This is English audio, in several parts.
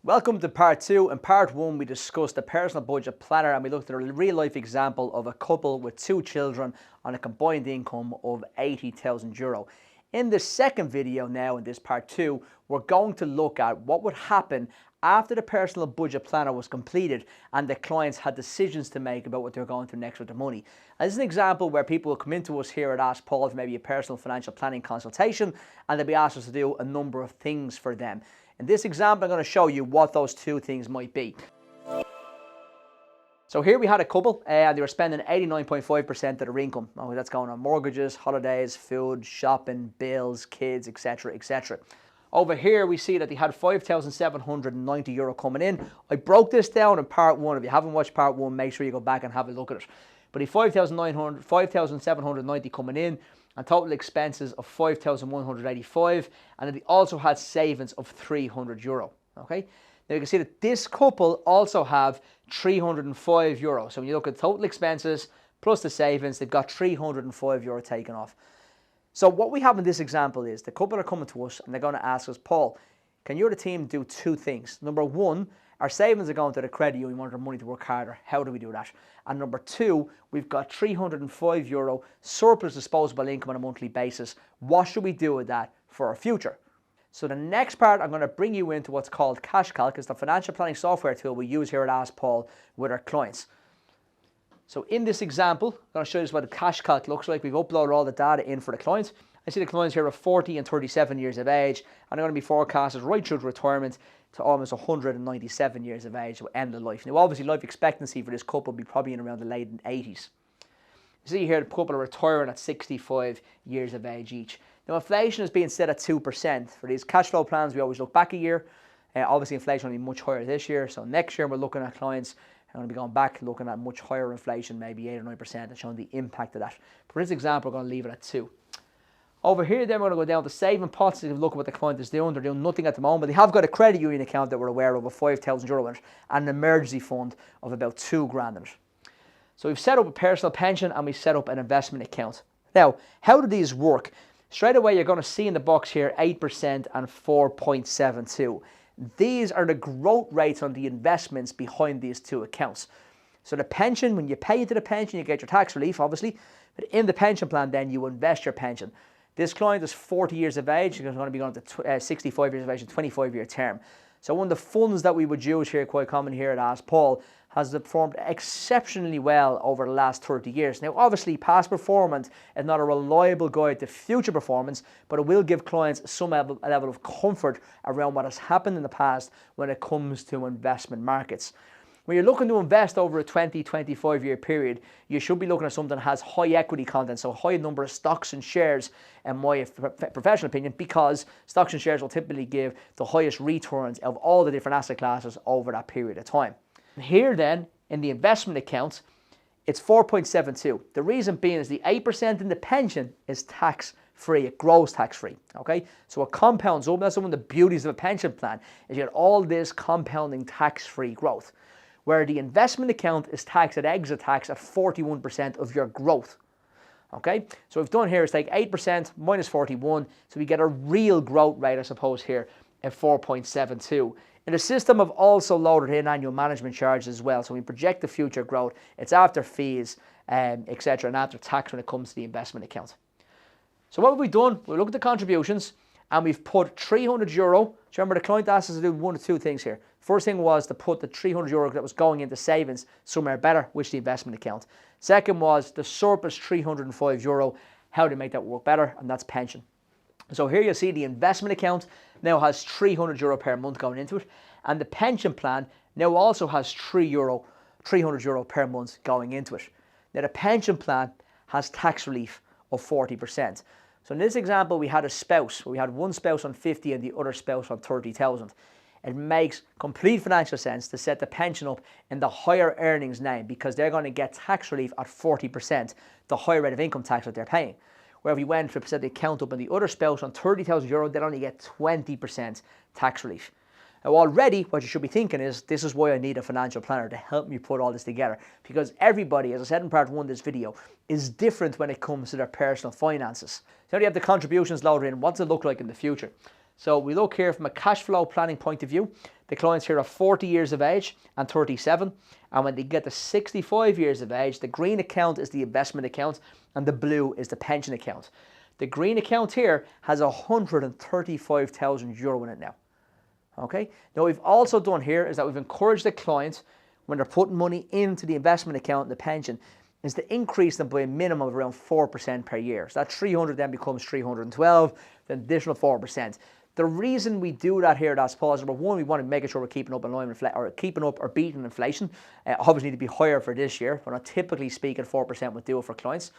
Welcome to part two. In part one, we discussed the personal budget planner and we looked at a real life example of a couple with 2 children on a combined income of €80,000. In the second video now, in this part two, we're going to look at what would happen after the personal budget planner was completed and the clients had decisions to make about what they're going to do next with their money. And this is an example where people will come into us here at Ask Paul for maybe a personal financial planning consultation, and they'll be asked us to do a number of things for them. In this example, I'm going to show you what those 2 things might be. So here we had a couple and they were spending 89.5% of their income. Oh, that's going on mortgages, holidays, food, shopping, bills, kids, etc, etc. Over here we see that they had €5,790 coming in. I broke this down in part one. If you haven't watched part one, make sure you go back and have a look at it. But he €5,790 coming in, and total expenses of €5,185, and then they also had savings of €300. Okay, now you can see that this couple also have €305. So when you look at total expenses plus the savings, they've got €305 taken off. So what we have in this example is the couple are coming to us and they're going to ask us, Paul, can you or the team do 2 things? Number one, our savings are going to the credit union. We want our money to work harder. How do we do that? And number 2, we've got €305 surplus disposable income on a monthly basis. What should we do with that for our future? So the next part, I'm going to bring you into what's called CashCalc. It's the financial planning software tool we use here at Ask Paul with our clients. So in this example, I'm going to show you what the CashCalc looks like. We've uploaded all the data in for the clients. I see the clients here are 40 and 37 years of age, and they're going to be forecasted right through to retirement to almost 197 years of age to end of life. Now, obviously, life expectancy for this couple will be probably in around the late 80s. You see here the couple are retiring at 65 years of age each. Now, inflation is being set at 2%. For these cash flow plans, we always look back a year. Obviously, inflation will be much higher this year. So next year, we're looking at clients I'm going to be going back looking at much higher inflation, maybe 8 or 9%, and showing the impact of that. For this example, we're going to leave it at 2. Over here, then we're going to go down to saving pots and look at what the client is doing. They're doing nothing at the moment, but they have got a credit union account that we're aware of €5,000 in it, and an emergency fund of about €2,000 in it. So we've set up a personal pension and we've set up an investment account. Now, how do these work? Straight away, you're going to see in the box here 8% and 4.72. These are the growth rates on the investments behind these 2 accounts. So the pension, when you pay into the pension, you get your tax relief, obviously. But in the pension plan, then you invest your pension. This client is 40 years of age. He's going to be going to 65 years of age, a 25-year term. So one of the funds that we would use here, quite common here at Ask Paul, has performed exceptionally well over the last 30 years. Now, obviously, past performance is not a reliable guide to future performance, but it will give clients some level of comfort around what has happened in the past when it comes to investment markets. When you're looking to invest over a 20-25 year period, you should be looking at something that has high equity content, so high number of stocks and shares, in my professional opinion, because stocks and shares will typically give the highest returns of all the different asset classes over that period of time. Here then, in the investment accounts, it's 4.72. The reason being is the 8% in the pension is tax-free. It grows tax-free, okay? So it compounds up. That's one of the beauties of a pension plan, is you get all this compounding tax-free growth, where the investment account is taxed at exit tax at 41% of your growth, okay? So what we've done here is take 8% minus 41, so we get a real growth rate, I suppose, here at 4.72. In the system, I've also loaded in annual management charges as well. So we project the future growth. It's after fees, etc., and after tax when it comes to the investment account. So what have we done? We looked at the contributions and we've put €300. So remember, the client asked us to do 1 or 2 things here. First thing was to put the €300 that was going into savings somewhere better, which is the investment account. Second was the surplus €305. How to make that work better, and that's pension. So here you see the investment account now has €300 per month going into it, and the pension plan now also has €300 per month going into it. Now the pension plan has tax relief of 40%. So in this example, we had a spouse. We had one spouse on 50 and the other spouse on 30,000. It makes complete financial sense to set the pension up in the higher earnings name because they're going to get tax relief at 40%, the higher rate of income tax that they're paying. Where if we went to set the account up in the other spouse on €30,000, they'd only get 20% tax relief. Now already what you should be thinking is, this is why I need a financial planner to help me put all this together, because everybody, as I said in part 1 of this video, is different when it comes to their personal finances. So now you have the contributions loaded in. What does it look like in the future? So we look here from a cash flow planning point of view. The clients here are 40 years of age and 37. And when they get to 65 years of age, the green account is the investment account and the blue is the pension account. The green account here has €135,000 in it now. Okay. Now, what we've also done here is that we've encouraged the client, when they're putting money into the investment account and the pension, is to increase them by a minimum of around 4% per year. So that 300 then becomes 312, then additional 4%. The reason we do that here, that's positive. Number one, we want to make sure we're keeping up in line with keeping up or beating inflation. Obviously, need to be higher for this year. We're not typically speaking 4% would do it for clients.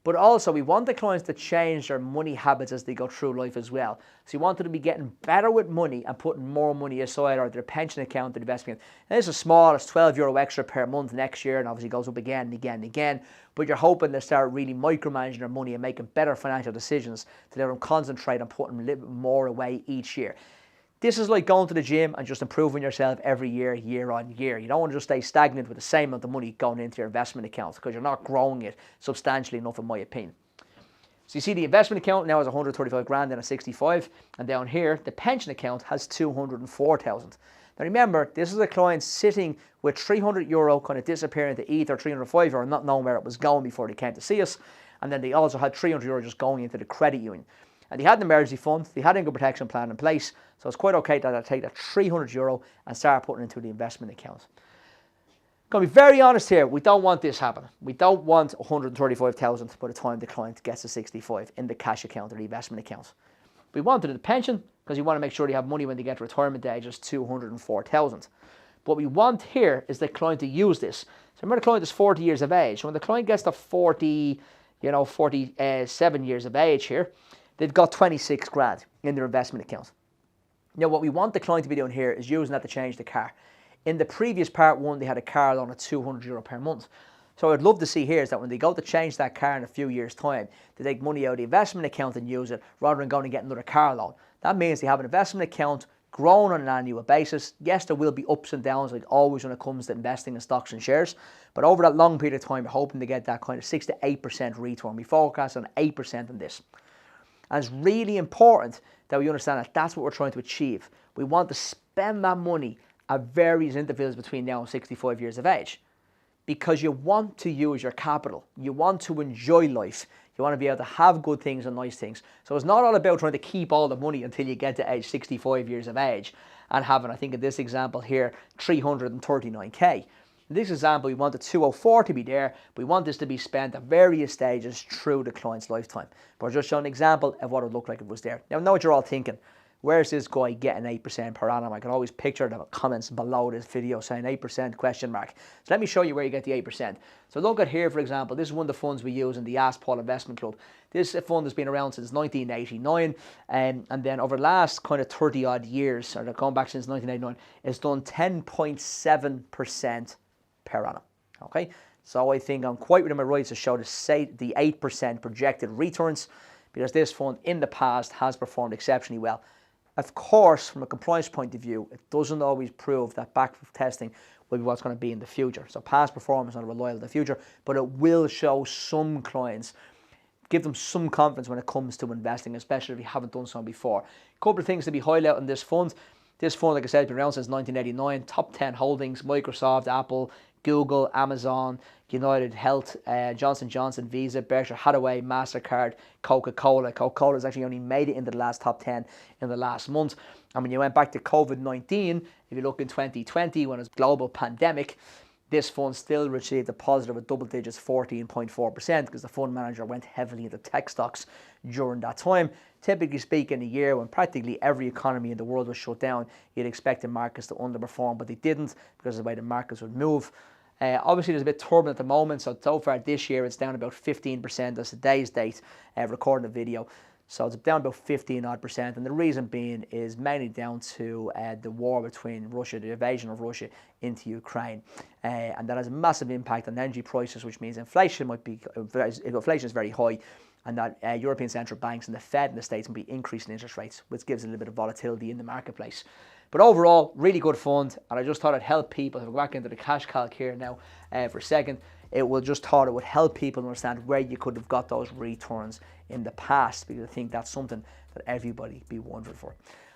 But also, we want the clients to change their money habits as they go through life as well. So you want them to be getting better with money and putting more money aside, or their pension account, their investment account. And this is small, it's €12 extra per month next year, and obviously goes up again and again and again. But you're hoping to start really micromanaging their money and making better financial decisions to let them concentrate on putting a little bit more away each year. This is like going to the gym and just improving yourself every year, year on year. You don't want to just stay stagnant with the same amount of money going into your investment account, because you're not growing it substantially enough, in my opinion. So you see the investment account now has 135 grand and a 65, and down here the pension account has 204,000. Now remember, this is a client sitting with €300 kind of disappearing to either €305 not knowing where it was going before they came to see us, and then they also had €300 just going into the credit union. And they had an emergency fund, they had an income protection plan in place, so it's quite okay that I take that €300 and start putting it into the investment account. Going to be very honest here, we don't want this happening. We don't want 135,000 by the time the client gets to 65 in the cash account or the investment account. We want it in the pension because you want to make sure they have money when they get to retirement age, just 204,000. What we want here is the client to use this. So remember, the client is 40 years of age. So when the client gets to 47 years of age here, they've got 26 grand in their investment account. Now, what we want the client to be doing here is using that to change the car. In the previous part one, they had a car loan of €200 per month. So what I'd love to see here is that when they go to change that car in a few years' time, they take money out of the investment account and use it rather than going and get another car loan. That means they have an investment account growing on an annual basis. Yes, there will be ups and downs like always when it comes to investing in stocks and shares. But over that long period of time, we're hoping to get that kind of 6 to 8% return. We forecast on 8% on this. And it's really important that we understand that that's what we're trying to achieve. We want to spend that money at various intervals between now and 65 years of age, because you want to use your capital. You want to enjoy life. You want to be able to have good things and nice things. So it's not all about trying to keep all the money until you get to age 65 years of age and having, I think in this example here, 339k. In this example, we want the 204 to be there. We want this to be spent at various stages through the client's lifetime. But I'll just show an example of what it would look like if it was there. Now, I know what you're all thinking. Where's this guy getting 8% per annum? I can always picture the comments below this video saying 8% question mark. So let me show you where you get the 8%. So look at here, for example, this is one of the funds we use in the Ask Paul Investment Club. This fund has been around since 1989, and then over the last kind of 30 odd years, or going back since 1989, it's done 10.7% per annum. Okay, so I think I'm quite within my rights to show the 8% projected returns, because this fund in the past has performed exceptionally well. Of course, from a compliance point of view, it doesn't always prove that back testing will be what's going to be in the future. So past performance is not reliable in the future, but it will show some clients, give them some confidence when it comes to investing, especially if you haven't done so before. A couple of things to be highlighted in this fund. This fund, like I said, has been around since 1989. Top 10 holdings: Microsoft, Apple, Google, Amazon, United Health, Johnson & Johnson, Visa, Berkshire Hathaway, MasterCard, Coca-Cola. Coca-Cola has actually only made it into the last top 10 in the last month. And when you went back to COVID-19, if you look in 2020, when it was a global pandemic, this fund still received a positive of double digits, 14.4%, because the fund manager went heavily into tech stocks during that time. Typically speaking, a year when practically every economy in the world was shut down, you'd expect the markets to underperform, but they didn't, because of the way the markets would move. Obviously, there's a bit turbulent at the moment, so far this year it's down about 15%. That's today's date, recording the video. So it's down about 15 odd percent, and the reason being is mainly down to the war between Russia, the invasion of Russia into Ukraine, and that has a massive impact on energy prices, which means inflation is very high, and that European central banks and the Fed in the States will be increasing interest rates, which gives a little bit of volatility in the marketplace. But overall, really good fund, and I just thought I'd help people. If we go back into the cash calc here now for a second, it would help people understand where you could have got those returns in the past, because I think that's something that everybody be wondering for.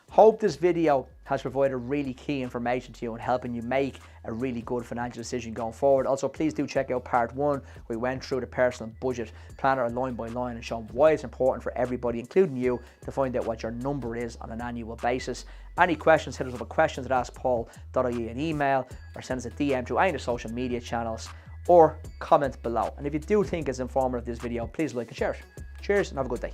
Hope this video has provided really key information to you and helping you make a really good financial decision going forward. Also, please do check out part 1. We went through the personal budget planner line by line and shown why it's important for everybody, including you, to find out what your number is on an annual basis. Any questions, hit us up at questions@askpaul.ie an email, or send us a DM through any of the social media channels, or comment below. And if you do think it's informative, this video, please like and share it. Cheers and have a good day.